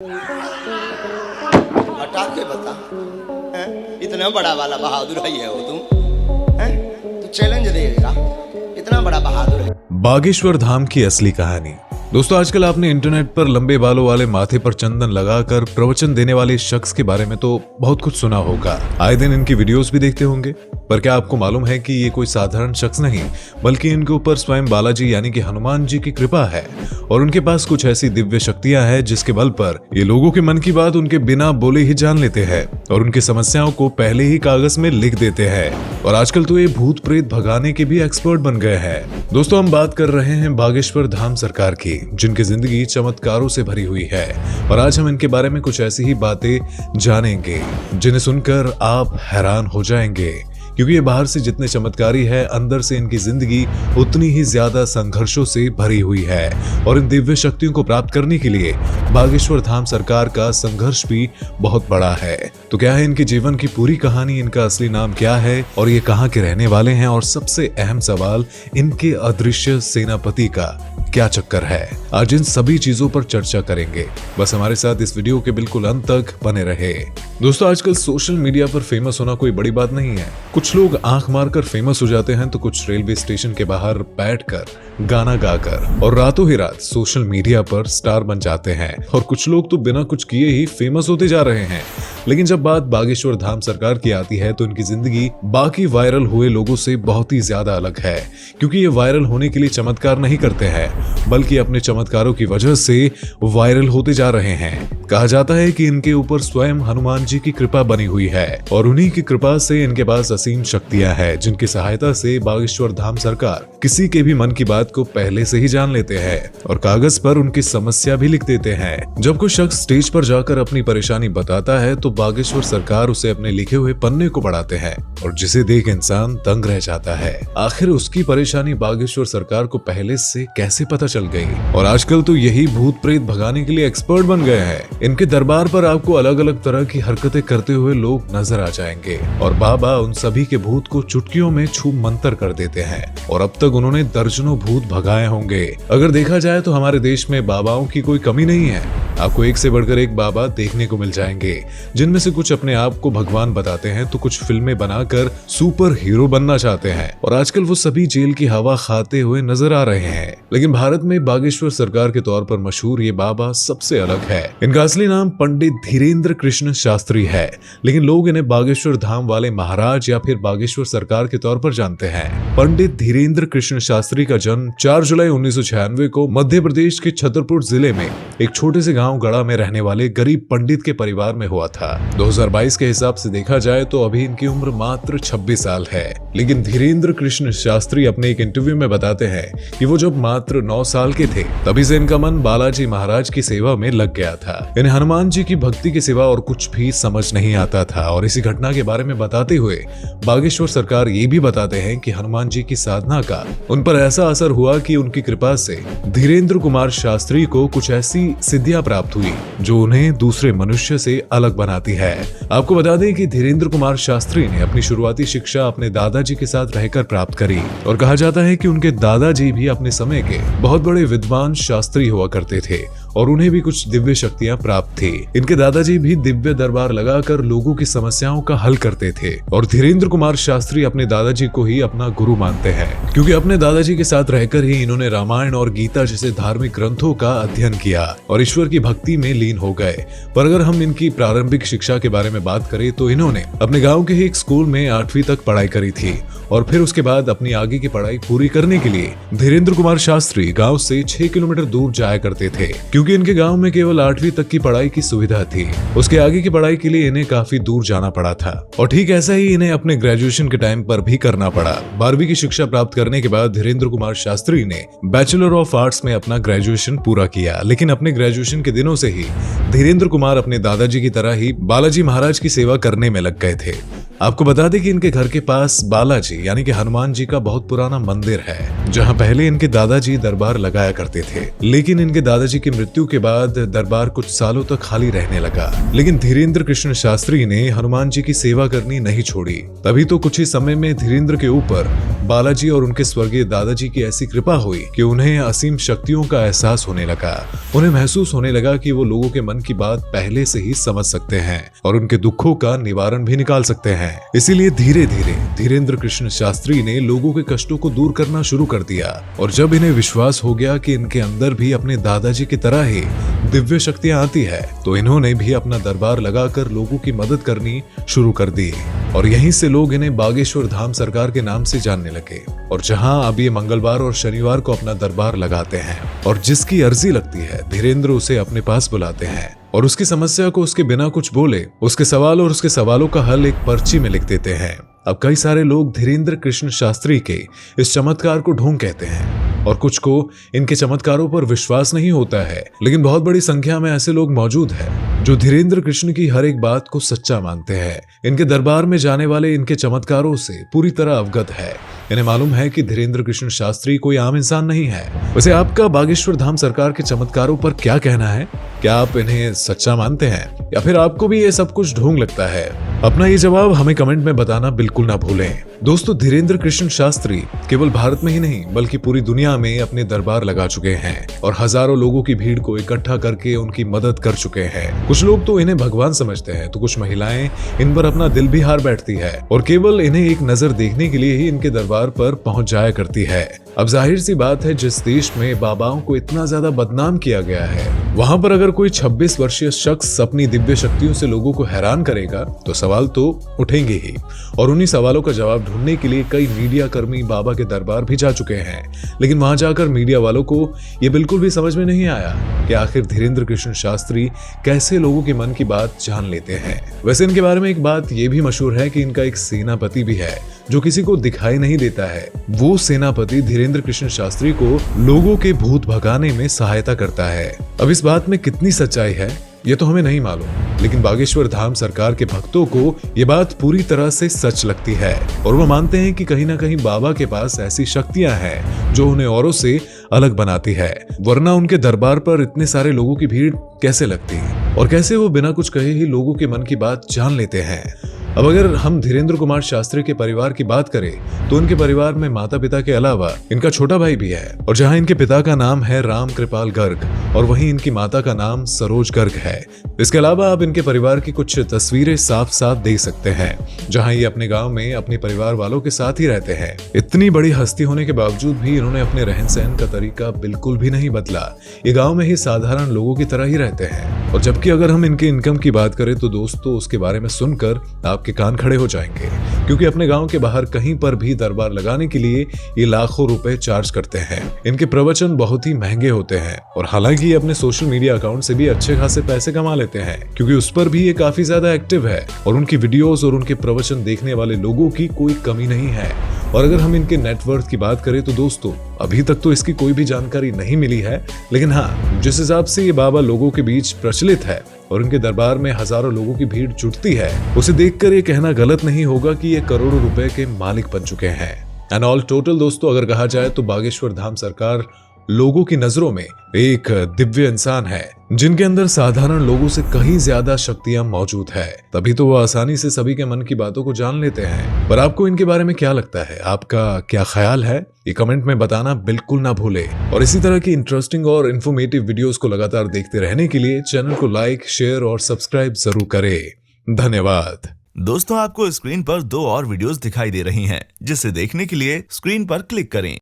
हटा के बता। इतना बड़ा वाला बहादुर है ये हो तुम हैं? तो चैलेंज देगा, इतना बड़ा बहादुर है। बागेश्वर धाम की असली कहानी। दोस्तों, आजकल आपने इंटरनेट पर लंबे बालों वाले माथे पर चंदन लगाकर प्रवचन देने वाले शख्स के बारे में तो बहुत कुछ सुना होगा। आए दिन इनकी वीडियोस भी देखते होंगे, पर क्या आपको मालूम है कि ये कोई साधारण शख्स नहीं, बल्कि इनके ऊपर स्वयं बालाजी यानी कि हनुमान जी की कृपा है और उनके पास कुछ ऐसी दिव्य शक्तियां हैं जिसके बल पर ये लोगों के मन की बात उनके बिना बोले ही जान लेते हैं और उनकी समस्याओं को पहले ही कागज में लिख देते हैं। और आजकल तो ये भूत प्रेत भगाने के भी एक्सपर्ट बन गए हैं। दोस्तों, हम बात कर रहे हैं बागेश्वर धाम सरकार की, जिनकी जिंदगी चमत्कारों से भरी हुई है। और आज हम इनके बारे में कुछ ऐसी ही बातें जानेंगे जिन्हें सुनकर आप हैरान हो जाएंगे, क्योंकि ये बाहर से जितने चमत्कारी है, अंदर से इनकी जिंदगी उतनी ही ज्यादा संघर्षों से भरी हुई है। और इन दिव्य शक्तियों को प्राप्त करने के लिए बागेश्वर धाम सरकार का संघर्ष भी बहुत बड़ा है। तो क्या है इनके जीवन की पूरी कहानी, इनका असली नाम क्या है और ये कहाँ के रहने वाले हैं, और सबसे अहम सवाल, इनके अदृश्य सेनापति का क्या चक्कर है। आज इन सभी चीजों पर चर्चा करेंगे। बस हमारे साथ इस वीडियो के बिल्कुल अंत तक बने रहे। दोस्तों, आजकल सोशल मीडिया पर फेमस होना कोई बड़ी बात नहीं है। कुछ लोग आंख मारकर फेमस हो जाते हैं, तो कुछ रेलवे स्टेशन के बाहर बैठकर गाना गाकर और रातों ही रात सोशल मीडिया पर स्टार बन जाते हैं। और कुछ लोग तो बिना कुछ किए ही फेमस होते जा रहे हैं। लेकिन जब बात बागेश्वर धाम सरकार की आती है तो इनकी जिंदगी बाकी वायरल हुए लोगों से बहुत ही ज्यादा अलग है, क्योंकि ये वायरल होने के लिए चमत्कार नहीं करते हैं, बल्कि अपने चमत्कारों की वजह से वायरल होते जा रहे हैं। कहा जाता है कि इनके ऊपर स्वयं हनुमान जी की कृपा बनी हुई है और उन्हीं की कृपा से इनके पास असीम शक्तियां हैं, जिनकी सहायता से बागेश्वर धाम सरकार किसी के भी मन की बात को पहले से ही जान लेते हैं और कागज पर उनकी समस्या भी लिख देते हैं। जब कोई शख्स स्टेज पर जाकर अपनी परेशानी बताता है तो बागेश्वर सरकार उसे अपने लिखे हुए पन्ने को पढ़ाते हैं और जिसे देख इंसान दंग रह जाता है। आखिर उसकी परेशानी बागेश्वर सरकार को पहले से कैसे पता चल गई? और आजकल तो यही भूत प्रेत भगाने के लिए एक्सपर्ट बन गए हैं। इनके दरबार पर आपको अलग अलग तरह की हरकतें करते हुए लोग नजर आ जाएंगे और बाबा उन सभी के भूत को चुटकियों में छू मंतर कर देते हैं। और अब तक उन्होंने दर्जनों भूत भगाए होंगे। अगर देखा जाए तो हमारे देश में बाबाओं की कोई कमी नहीं है। आपको एक से बढ़कर एक बाबा देखने को मिल जाएंगे, जिनमें से कुछ अपने आप को भगवान बताते हैं तो कुछ फिल्में बनाकर सुपर हीरो बनना चाहते हैं। और आजकल वो सभी जेल की हवा खाते हुए नजर आ रहे हैं। लेकिन भारत में बागेश्वर सरकार के तौर पर मशहूर ये बाबा सबसे अलग है। इनका असली नाम पंडित धीरेन्द्र कृष्ण शास्त्री है, लेकिन लोग इन्हें बागेश्वर धाम वाले महाराज या फिर बागेश्वर सरकार के तौर पर जानते हैं। पंडित धीरेन्द्र कृष्ण शास्त्री का जन्म 4 जुलाई 1996 को मध्य प्रदेश के छतरपुर जिले में एक छोटे से गांव गढ़ा में रहने वाले गरीब पंडित के परिवार में हुआ था। 2022 के हिसाब से देखा जाए तो अभी इनकी उम्र मात्र 26 साल है। लेकिन धीरेन्द्र कृष्ण शास्त्री अपने एक इंटरव्यू में बताते हैं कि वो जब मात्र 9 साल के थे तभी से इनका मन बालाजी महाराज की सेवा में लग गया था। इन्हें हनुमान जी की भक्ति के सिवा और कुछ भी समझ नहीं आता था। और इसी घटना के बारे में बताते हुए बागेश्वर सरकार ये भी बताते हैं कि हनुमान जी की साधना का उन पर ऐसा असर हुआ कि उनकी कृपा से धीरेन्द्र कुमार शास्त्री को कुछ ऐसी सिद्धियां प्राप्त हुई जो उन्हें दूसरे मनुष्य से अलग बनाती है। आपको बता दें कि धीरेन्द्र कुमार शास्त्री ने अपनी शुरुआती शिक्षा अपने दादाजी के साथ रहकर प्राप्त करी और कहा जाता है कि उनके दादाजी भी अपने समय के बहुत बड़े विद्वान शास्त्री हुआ करते थे और उन्हें भी कुछ दिव्य शक्तियां प्राप्त थी। इनके दादाजी भी दिव्य दरबार लगाकर लोगों की समस्याओं का हल करते थे और धीरेन्द्र कुमार शास्त्री अपने दादाजी को ही अपना गुरु मानते हैं, क्योंकि अपने दादाजी के साथ रहकर ही इन्होंने रामायण और गीता जैसे धार्मिक ग्रंथों का अध्ययन किया और ईश्वर की भक्ति में लीन हो गए। पर अगर हम इनकी प्रारंभिक शिक्षा के बारे में बात करें तो इन्होंने अपने गाँव के ही एक स्कूल में 8वीं तक पढ़ाई करी थी और फिर उसके बाद अपनी आगे की पढ़ाई पूरी करने के लिए धीरेन्द्र कुमार शास्त्री गांव से 6 किलोमीटर दूर जाया करते थे, क्योंकि इनके गांव में केवल 8वीं तक की पढ़ाई की सुविधा थी। उसके आगे की पढ़ाई के लिए इन्हें काफी दूर जाना पड़ा था और ठीक ऐसा ही इन्हें अपने ग्रेजुएशन के टाइम पर भी करना पड़ा। 12वीं की शिक्षा प्राप्त करने के बाद धीरेन्द्र कुमार शास्त्री ने बैचलर ऑफ आर्ट्स में अपना ग्रेजुएशन पूरा किया। लेकिन अपने ग्रेजुएशन के दिनों से ही धीरेन्द्र कुमार अपने दादाजी की तरह ही बालाजी महाराज की सेवा करने में लग गए थे। आपको बता दें कि इनके घर के पास बालाजी यानी कि हनुमान जी का बहुत पुराना मंदिर है, जहां पहले इनके दादाजी दरबार लगाया करते थे। लेकिन इनके दादाजी की मृत्यु के बाद दरबार कुछ सालों तक खाली रहने लगा। लेकिन धीरेन्द्र कृष्ण शास्त्री ने हनुमान जी की सेवा करनी नहीं छोड़ी। तभी तो कुछ ही समय में धीरेन्द्र के ऊपर बालाजी और उनके स्वर्गीय दादाजी की ऐसी कृपा हुई कि उन्हें असीम शक्तियों का एहसास होने लगा। उन्हें महसूस होने लगा कि वो लोगों के मन की बात पहले से ही समझ सकते हैं और उनके दुखों का निवारण भी निकाल सकते हैं। इसीलिए धीरे धीरे धीरेन्द्र कृष्ण शास्त्री ने लोगों के कष्टों को दूर करना शुरू कर दिया। और जब इन्हें विश्वास हो गया कि इनके अंदर भी अपने दादाजी की तरह ही दिव्य शक्तियां आती है, तो इन्होंने भी अपना दरबार लगाकर लोगों की मदद करनी शुरू कर दी। और यहीं से लोग इन्हें बागेश्वर धाम सरकार के नाम से जानने लगे। और जहां अब ये मंगलवार और शनिवार को अपना दरबार लगाते हैं और जिसकी अर्जी लगती है धीरेन्द्र उसे अपने पास बुलाते हैं और उसकी समस्या को उसके बिना कुछ बोले उसके सवाल और उसके सवालों का हल एक पर्ची में लिख देते हैं। अब कई सारे लोग धीरेन्द्र कृष्ण शास्त्री के इस चमत्कार को ढोंग कहते हैं और कुछ को इनके चमत्कारों पर विश्वास नहीं होता है। लेकिन बहुत बड़ी संख्या में ऐसे लोग मौजूद हैं जो धीरेन्द्र कृष्ण की हर एक बात को सच्चा मानते हैं। इनके दरबार में जाने वाले इनके चमत्कारों से पूरी तरह अवगत है। इन्हें मालूम है कि धीरेन्द्र कृष्ण शास्त्री कोई आम इंसान नहीं है। वैसे आपका बागेश्वर धाम सरकार के चमत्कारों पर क्या कहना है? क्या आप इन्हें सच्चा मानते हैं या फिर आपको भी ये सब कुछ ढोंग लगता है? अपना ये जवाब हमें कमेंट में बताना बिल्कुल ना भूलें। दोस्तों, धीरेन्द्र कृष्ण शास्त्री केवल भारत में ही नहीं बल्कि पूरी दुनिया में अपने दरबार लगा चुके हैं और हजारों लोगों की भीड़ को इकट्ठा करके उनकी मदद कर चुके हैं। कुछ लोग तो इन्हें भगवान समझते हैं तो कुछ महिलाएं इन पर अपना दिल भी हार बैठती है और केवल इन्हें एक नजर देखने के लिए ही इनके दरबार पर पहुंच जाया करती है। अब जाहिर सी बात है, जिस देश में बाबाओं को इतना ज्यादा बदनाम किया गया है, वहां पर अगर कोई 26 वर्षीय शख्स अपनी दिव्य शक्तियों से लोगों को हैरान करेगा तो सवाल तो उठेंगे ही। और उन्हीं सवालों का जवाब ढूंढने के लिए कई मीडिया कर्मी बाबा के दरबार भी जा चुके हैं। लेकिन वहां जाकर मीडिया वालों को ये बिल्कुल भी समझ में नहीं आया कि आखिर धीरेन्द्र कृष्ण शास्त्री कैसे लोगों के मन की बात जान लेते हैं। वैसे इनके बारे में एक बात ये भी मशहूर है कि इनका एक सेनापति भी है जो किसी को दिखाई नहीं देता है। वो सेनापति धीरेन्द्र कृष्ण शास्त्री को लोगों के भूत भगाने में सहायता करता है। अब इस बात में कितनी सच्चाई है ये तो हमें नहीं मालूम, लेकिन बागेश्वर धाम सरकार के भक्तों को ये बात पूरी तरह से सच लगती है और वो मानते हैं कि कहीं ना कहीं बाबा के पास ऐसी शक्तियां हैं जो उन्हें औरों से अलग बनाती है। वरना उनके दरबार पर इतने सारे लोगों की भीड़ कैसे लगती और कैसे वो बिना कुछ कहे ही लोगों के मन की बात जान लेते हैं। अब अगर हम धीरेन्द्र कुमार शास्त्री के परिवार की बात करें तो उनके परिवार में माता पिता के अलावा इनका छोटा भाई भी है और जहां इनके पिता का नाम है राम कृपाल गर्ग और वहीं इनकी माता का नाम सरोज गर्ग है। इसके अलावा आप इनके परिवार की कुछ तस्वीरें साफ साफ देख सकते हैं जहां ये अपने गांव में अपने परिवार वालों के साथ ही रहते हैं। इतनी बड़ी हस्ती होने के बावजूद भी इन्होंने अपने रहन सहन का तरीका बिल्कुल भी नहीं बदला। ये गाँव में ही साधारण लोगों की तरह ही रहते हैं। और जबकि अगर हम इनके इनकम की बात करें तो दोस्तों उसके बारे में सुनकर आपके कान खड़े हो जाएंगे, क्योंकि अपने गांव के बाहर कहीं पर भी दरबार लगाने के लिए ये लाखों रुपए चार्ज करते हैं। इनके प्रवचन बहुत ही महंगे होते हैं और हालांकि ये अपने सोशल मीडिया अकाउंट से भी अच्छे खासे पैसे कमा लेते हैं, क्योंकि उस पर भी ये काफी ज्यादा एक्टिव है और उनकी वीडियोस और उनके प्रवचन देखने वाले लोगों की कोई कमी नहीं है। और अगर हम इनके नेटवर्थ की बात करें तो दोस्तों अभी तक तो इसकी कोई भी जानकारी नहीं मिली है, लेकिन हाँ, जिस हिसाब से ये बाबा लोगों के बीच प्रचलित है और उनके दरबार में हजारों लोगों की भीड़ जुटती है, उसे देखकर ये कहना गलत नहीं होगा कि ये करोड़ों रुपए के मालिक बन चुके हैं। एंड ऑल टोटल दोस्तों अगर कहा जाए तो बागेश्वर धाम सरकार लोगों की नजरों में एक दिव्य इंसान है जिनके अंदर साधारण लोगों से कहीं ज्यादा शक्तियां मौजूद है। तभी तो वो आसानी से सभी के मन की बातों को जान लेते हैं। पर आपको इनके बारे में क्या लगता है? आपका क्या ख्याल है? ये कमेंट में बताना बिल्कुल ना भूले। और इसी तरह की इंटरेस्टिंग और इन्फॉर्मेटिव वीडियोस को लगातार देखते रहने के लिए चैनल को लाइक, शेयर और सब्सक्राइब जरूर करें। धन्यवाद। दोस्तों, आपको स्क्रीन पर 2 और वीडियोस दिखाई दे रही हैं, जिसे देखने के लिए स्क्रीन पर क्लिक करें।